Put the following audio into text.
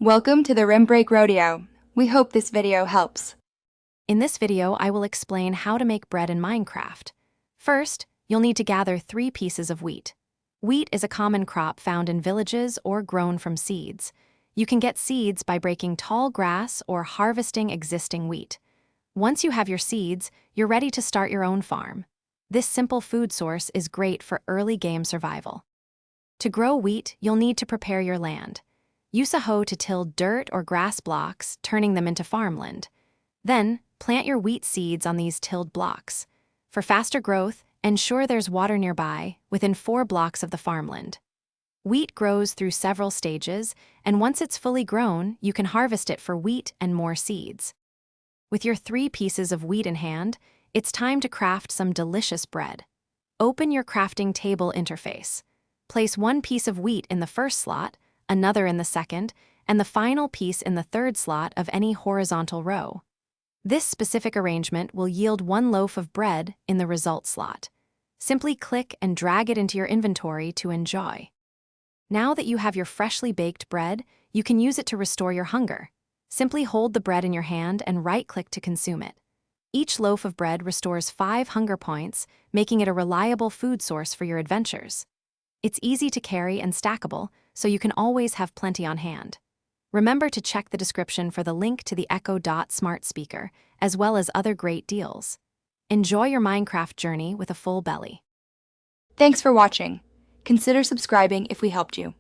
Welcome to the Rim Break Rodeo. We hope this video helps. In this video, I will explain how to make bread in Minecraft. First, you'll need to gather 3 pieces of wheat. Wheat is a common crop found in villages or grown from seeds. You can get seeds by breaking tall grass or harvesting existing wheat. Once you have your seeds, you're ready to start your own farm. This simple food source is great for early game survival. To grow wheat, you'll need to prepare your land. Use a hoe to till dirt or grass blocks, turning them into farmland. Then, plant your wheat seeds on these tilled blocks. For faster growth, ensure there's water nearby, within 4 blocks of the farmland. Wheat grows through several stages, and once it's fully grown, you can harvest it for wheat and more seeds. With your 3 pieces of wheat in hand, it's time to craft some delicious bread. Open your crafting table interface. Place 1 piece of wheat in the first slot, another in the second, and the final piece in the third slot of any horizontal row. This specific arrangement will yield 1 loaf of bread in the result slot. Simply click and drag it into your inventory to enjoy. Now that you have your freshly baked bread, you can use it to restore your hunger. Simply hold the bread in your hand and right-click to consume it. Each loaf of bread restores 5 hunger points, making it a reliable food source for your adventures. It's easy to carry and stackable, so you can always have plenty on hand. Remember to check the description for the link to the Echo Dot smart speaker, as well as other great deals. Enjoy your Minecraft journey with a full belly. Thanks for watching. Consider subscribing if we helped you.